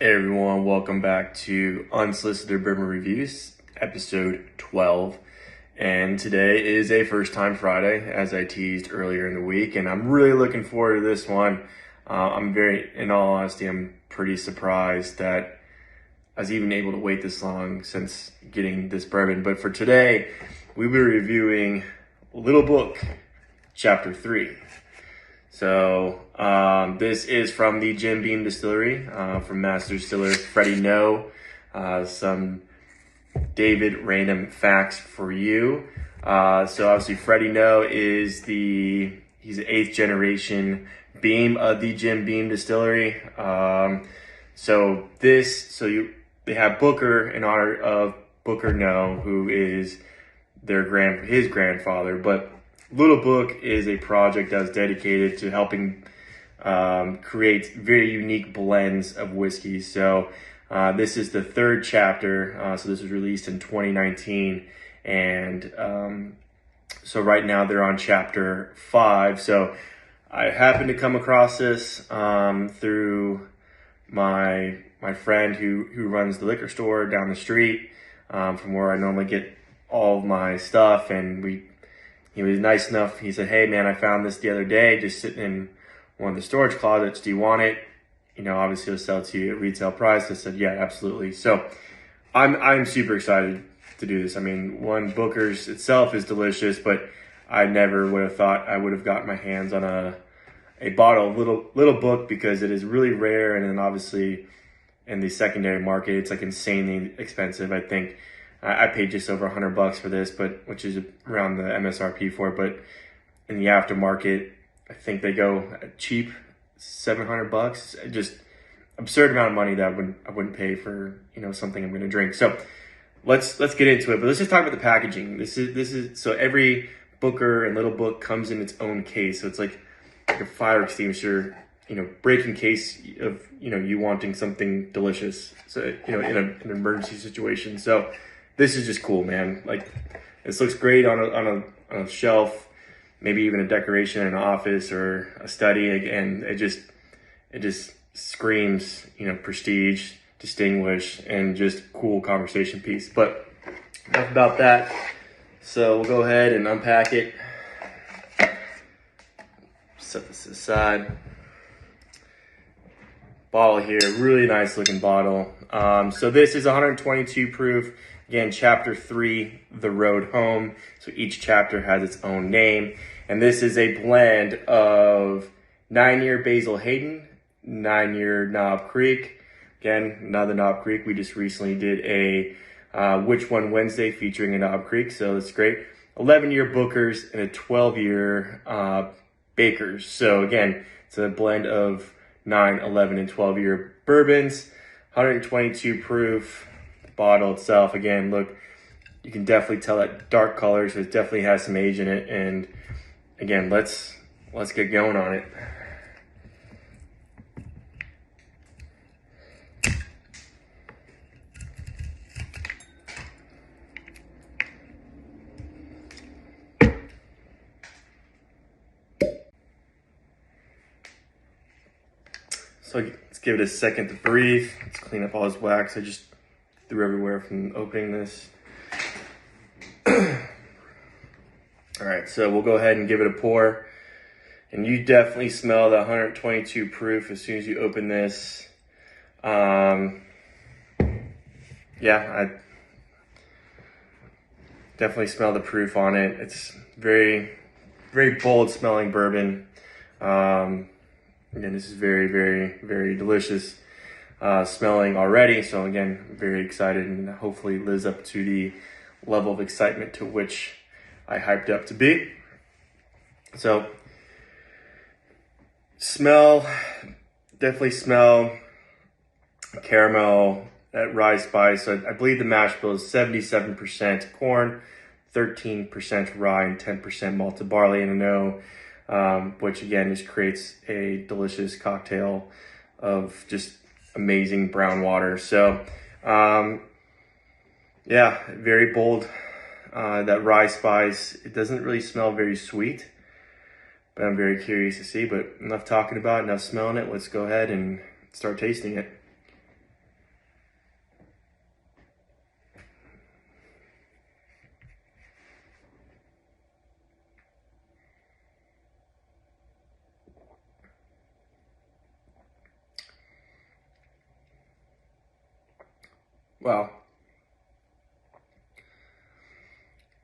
Hey everyone, welcome back to Unsolicited Bourbon Reviews, episode 12. And today is a first time Friday, as I teased earlier in the week, and I'm really looking forward to this one. In all honesty, I'm pretty surprised that I was even able to wait this long since getting this bourbon. But for today, we'll be reviewing Little Book, Chapter 3. So this is from the Jim Beam Distillery, from Master Distiller Freddie No. Some David random facts for you. So obviously Freddie No is he's the 8th generation Beam of the Jim Beam Distillery. They have Booker in honor of Booker No, who is his grandfather, but Little Book is a project that's dedicated to helping create very unique blends of whiskey. So this is the 3rd chapter. So this was released in 2019. And so right now they're on chapter 5. So I happened to come across this through my friend who runs the liquor store down the street from where I normally get all of my stuff. And he was nice enough. He said, "Hey man, I found this the other day, just sitting in one of the storage closets. Do you want it? You know, obviously it'll sell to you at retail price." I said, "Yeah, absolutely." So I'm super excited to do this. I mean, Booker's itself is delicious, but I never would have thought I would have gotten my hands on a bottle of Little Book, because it is really rare, and then obviously in the secondary market, it's like insanely expensive. I think I paid just over $100 for this, which is around the MSRP for it. But in the aftermarket, I think they go cheap, $700. Just absurd amount of money that I wouldn't pay for, something I'm going to drink. So let's get into it. But let's just talk about the packaging. This is so every Booker and Little Book comes in its own case. So it's like a fire extinguisher, break in case of you wanting something delicious. So in an emergency situation. So this is just cool, man. Like, this looks great on a shelf, maybe even a decoration in an office or a study. Again, it just screams, prestige, distinguish, and just cool conversation piece. But enough about that. So we'll go ahead and unpack it. Set this aside. Bottle here, really nice looking bottle. So this is 122 proof. Again, chapter 3, The Road Home. So each chapter has its own name. And this is a blend of 9-year Basil Hayden, 9-year Knob Creek. Again, another Knob Creek. We just recently did a Which One Wednesday featuring a Knob Creek. So that's great. 11-year Bookers and a 12-year Bakers. So again, it's a blend of 9, 11, and 12-year bourbons. 122 proof. Bottle itself, again, look, you can definitely tell that dark color, so it definitely has some age in it. And again, let's get going on it. So let's give it a second to breathe. Let's clean up all this wax I just threw everywhere from opening this. All right, so we'll go ahead and give it a pour. And you definitely smell the 122 proof as soon as you open this. Yeah, I definitely smell the proof on it. It's very, very bold smelling bourbon. Again, this is very, very, very delicious smelling already. So again, I'm very excited, and hopefully lives up to the level of excitement to which I hyped up to be. So definitely smell caramel, that rye spice. So I believe the mash bill is 77% corn, 13% rye, and 10% malted barley. And I know, which again just creates a delicious cocktail of just amazing brown water. So yeah, very bold. That rye spice, it doesn't really smell very sweet, but I'm very curious to see. But enough talking about it, enough smelling it. Let's go ahead and start tasting it. Wow.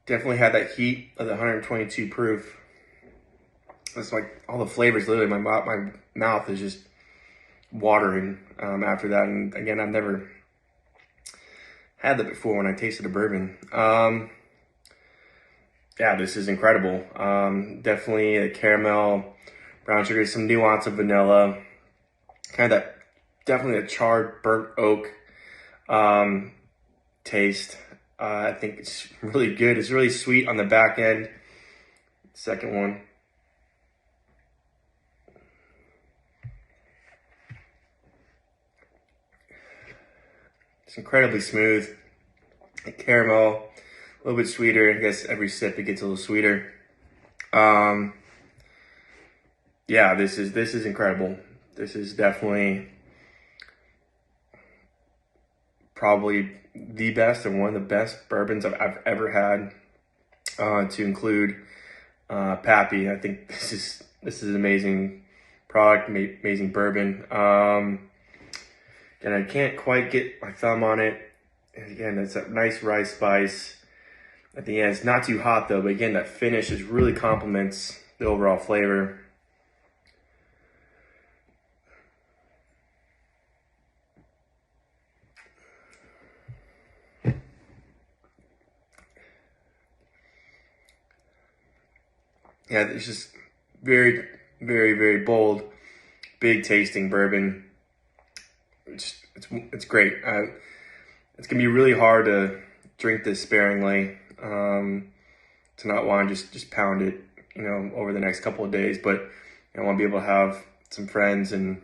Definitely had that heat of the 122 proof. It's like all the flavors, literally, my mouth is just watering after that. And again, I've never had that before when I tasted a bourbon. Yeah, this is incredible. Definitely a caramel, brown sugar, some nuance of vanilla, kind of that, definitely a charred burnt oak taste. I think it's really good. It's really sweet on the back end. Second one. It's incredibly smooth. Caramel, a little bit sweeter. I guess every sip it gets a little sweeter. Yeah, this is incredible. This is definitely probably the best and one of the best bourbons I've ever had. To include Pappy, I think this is an amazing product, amazing bourbon. And I can't quite get my thumb on it. And again, it's a nice rice spice at the end. It's not too hot though, but again, that finish is really complements the overall flavor. Yeah, it's just very, very, very bold, big tasting bourbon. It's great. It's gonna be really hard to drink this sparingly. To not want to just pound it, over the next couple of days. But I want to be able to have some friends and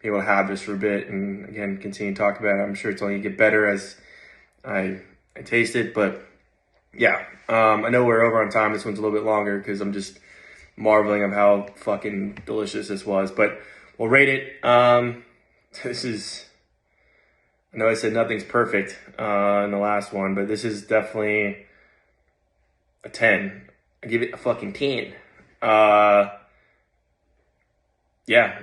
be able to have this for a bit, and again continue to talk about it. I'm sure it's only gonna get better as I taste it. But yeah, I know we're over on time. This one's a little bit longer because I'm just marveling of how fucking delicious this was. But we'll rate it. This is, I know I said nothing's perfect in the last one, but this is definitely a 10. I give it a fucking 10. Yeah,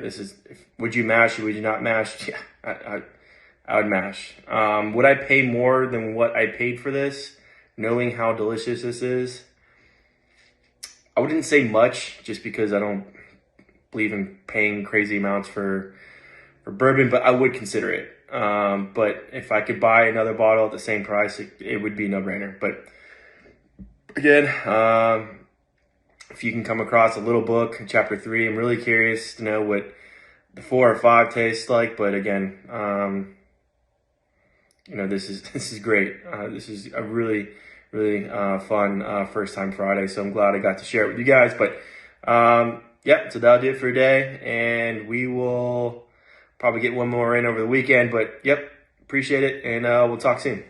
this is, would you mash it? Would you not mash? Yeah, I would mash. Would I pay more than what I paid for this, knowing how delicious this is? I wouldn't say much, just because I don't believe in paying crazy amounts for bourbon, but I would consider it. But if I could buy another bottle at the same price, it would be a no-brainer. But again, if you can come across a little book, chapter 3, I'm really curious to know what the 4 or 5 tastes like. But again, this is great. This is a really, really fun first time Friday. So I'm glad I got to share it with you guys. But yeah, so that'll do it for today, and we will probably get one more in over the weekend. But yep, appreciate it, and we'll talk soon.